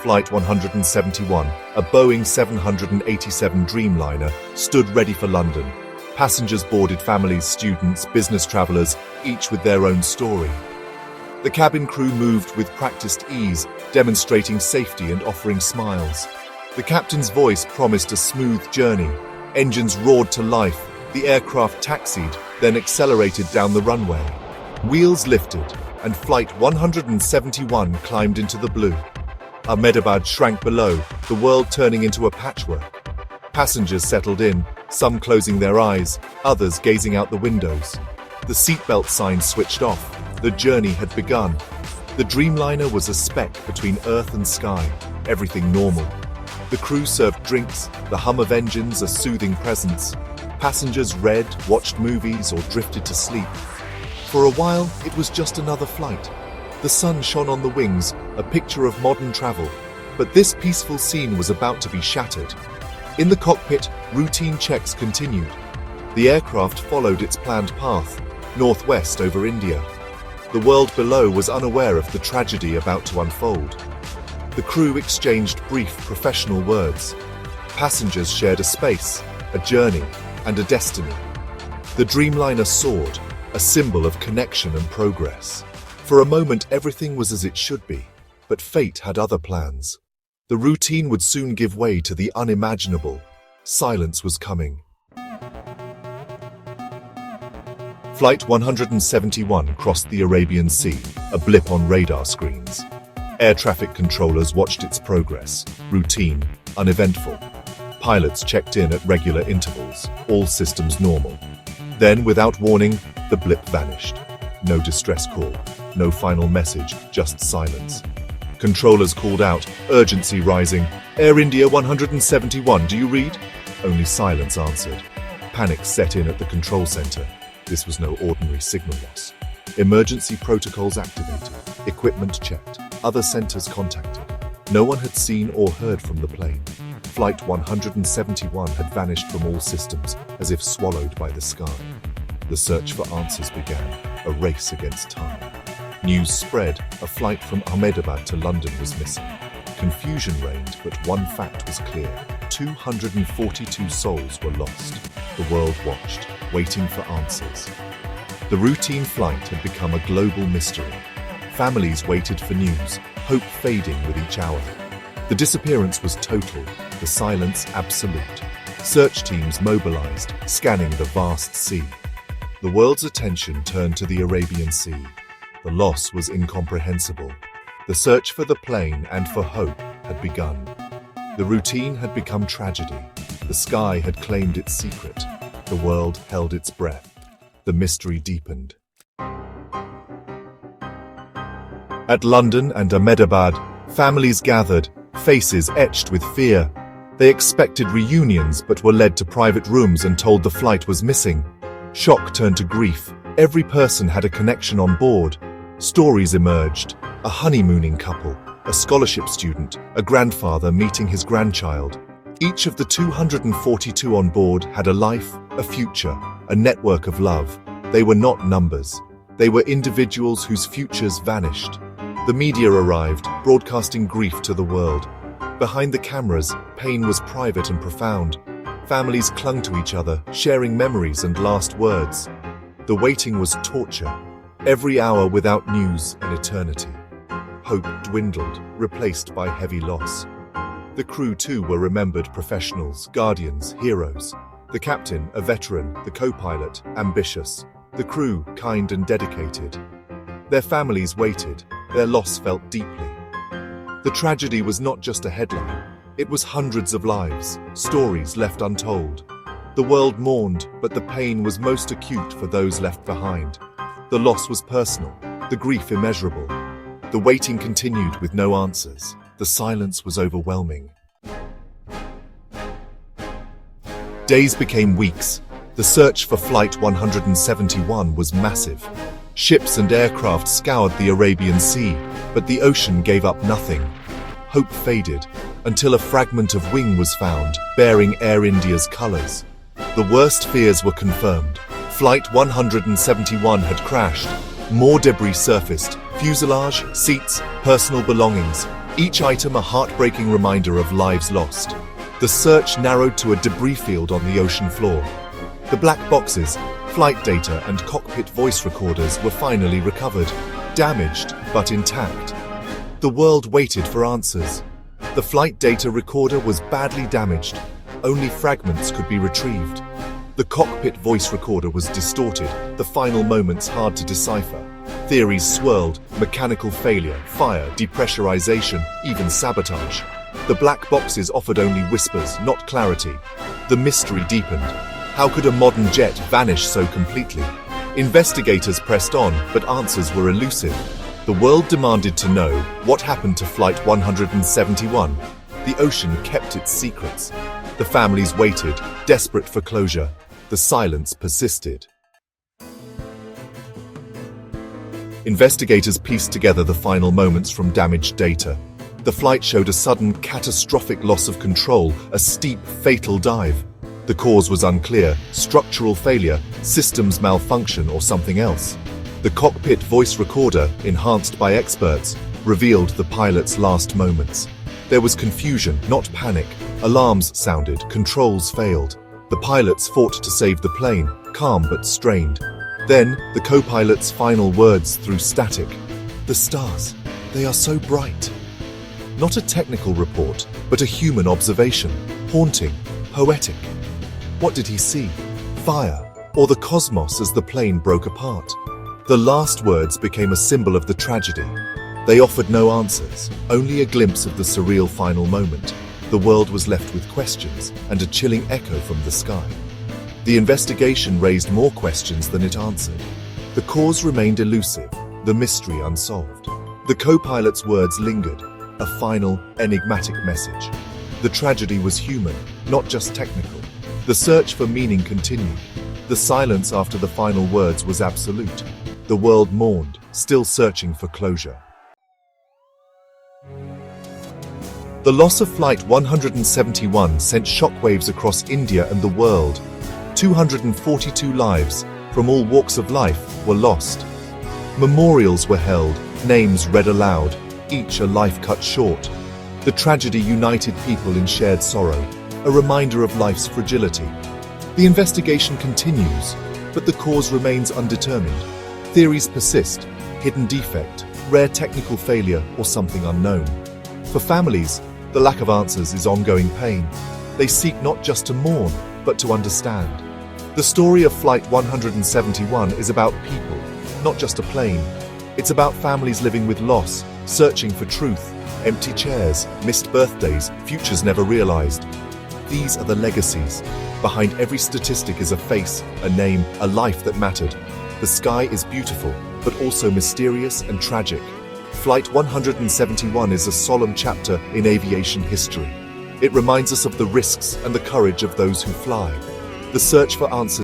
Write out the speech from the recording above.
Flight 171, a Boeing 787 Dreamliner, stood ready for London. Passengers boarded families, students, business travelers, each with their own story. The cabin crew moved with practiced ease, demonstrating safety and offering smiles. The captain's voice promised a smooth journey. Engines roared to life. The aircraft taxied, then accelerated down the runway. Wheels lifted, and Flight 171 climbed into the blue. Ahmedabad shrank below, the world turning into a patchwork. Passengers settled in, some closing their eyes, others gazing out the windows. The seatbelt signs switched off. The journey had begun. The Dreamliner was a speck between earth and sky, everything normal. The crew served drinks, the hum of engines a soothing presence. Passengers read, watched movies, or drifted to sleep. For a while, it was just another flight. The sun shone on the wings, a picture of modern travel. But this peaceful scene was about to be shattered. In the cockpit, routine checks continued. The aircraft followed its planned path, northwest over India. The world below was unaware of the tragedy about to unfold. The crew exchanged brief professional words. Passengers shared a space, a journey, and a destiny. The Dreamliner soared, a symbol of connection and progress. For a moment, everything was as it should be, but fate had other plans. The routine would soon give way to the unimaginable. Silence was coming. Flight 171 crossed the Arabian Sea, a blip on radar screens. Air traffic controllers watched its progress, routine, uneventful. Pilots checked in at regular intervals, all systems normal. Then, without warning, the blip vanished. No distress call, no final message, just silence. Controllers called out, urgency rising. Air India 171, do you read? Only silence answered. Panic set in at the control center. This was no ordinary signal loss. Emergency protocols activated, equipment checked, other centers contacted. No one had seen or heard from the plane. Flight 171 had vanished from all systems, as if swallowed by the sky. The search for answers began, a race against time. News spread, a flight from Ahmedabad to London was missing. Confusion reigned, but one fact was clear. 242 souls were lost. The world watched, waiting for answers. The routine flight had become a global mystery. Families waited for news, hope fading with each hour. The disappearance was total, the silence absolute. Search teams mobilized, scanning the vast sea. The world's attention turned to the Arabian Sea. The loss was incomprehensible. The search for the plane and for hope had begun. The routine had become tragedy. The sky had claimed its secret. The world held its breath. The mystery deepened. At London and Ahmedabad, families gathered, faces etched with fear. They expected reunions but were led to private rooms and told the flight was missing. Shock turned to grief. Every person had a connection on board. Stories emerged. A honeymooning couple, a scholarship student, a grandfather meeting his grandchild. Each of the 242 on board had a life, a future, a network of love. They were not numbers. They were individuals whose futures vanished. The media arrived, broadcasting grief to the world. Behind the cameras, pain was private and profound. Families clung to each other, sharing memories and last words. The waiting was torture. Every hour without news, an eternity. Hope dwindled, replaced by heavy loss. The crew too were remembered professionals, guardians, heroes. The captain, a veteran, the co-pilot, ambitious. The crew, kind and dedicated. Their families waited, their loss felt deeply. The tragedy was not just a headline. It was hundreds of lives, stories left untold. The world mourned, but the pain was most acute for those left behind. The loss was personal, the grief immeasurable. The waiting continued with no answers. The silence was overwhelming. Days became weeks. The search for Flight 171 was massive. Ships and aircraft scoured the Arabian Sea, but the ocean gave up nothing. Hope faded, until a fragment of wing was found, bearing Air India's colors. The worst fears were confirmed. Flight 171 had crashed. More debris surfaced, fuselage, seats, personal belongings. Each item a heartbreaking reminder of lives lost. The search narrowed to a debris field on the ocean floor. The black boxes, flight data and cockpit voice recorders were finally recovered, damaged but intact. The world waited for answers. The flight data recorder was badly damaged. Only fragments could be retrieved. The cockpit voice recorder was distorted, the final moments hard to decipher. Theories swirled: mechanical failure, fire, depressurization, even sabotage. The black boxes offered only whispers, not clarity. The mystery deepened. How could a modern jet vanish so completely? Investigators pressed on, but answers were elusive. The world demanded to know what happened to Flight 171. The ocean kept its secrets. The families waited, desperate for closure. The silence persisted. Investigators pieced together the final moments from damaged data. The flight showed a sudden, catastrophic loss of control, a steep, fatal dive. The cause was unclear: structural failure, systems malfunction, or something else. The cockpit voice recorder, enhanced by experts, revealed the pilot's last moments. There was confusion, not panic. Alarms sounded, controls failed. The pilots fought to save the plane, calm but strained. Then, the co-pilot's final words through static. "The stars, they are so bright." Not a technical report, but a human observation, haunting, poetic. What did he see? Fire, or the cosmos as the plane broke apart? The last words became a symbol of the tragedy. They offered no answers, only a glimpse of the surreal final moment. The world was left with questions and a chilling echo from the sky. The investigation raised more questions than it answered. The cause remained elusive, the mystery unsolved. The co-pilot's words lingered, a final, enigmatic message. The tragedy was human, not just technical. The search for meaning continued. The silence after the final words was absolute. The world mourned, still searching for closure. The loss of Flight 171 sent shockwaves across India and the world. 242 lives, from all walks of life, were lost. Memorials were held, names read aloud, each a life cut short. The tragedy united people in shared sorrow, a reminder of life's fragility. The investigation continues, but the cause remains undetermined. Theories persist: hidden defect, rare technical failure, or something unknown. For families, the lack of answers is ongoing pain. They seek not just to mourn, but to understand. The story of Flight 171 is about people, not just a plane. It's about families living with loss, searching for truth, empty chairs, missed birthdays, futures never realized. These are the legacies. Behind every statistic is a face, a name, a life that mattered. The sky is beautiful, but also mysterious and tragic. Flight 171 is a solemn chapter in aviation history. It reminds us of the risks and the courage of those who fly. The search for answers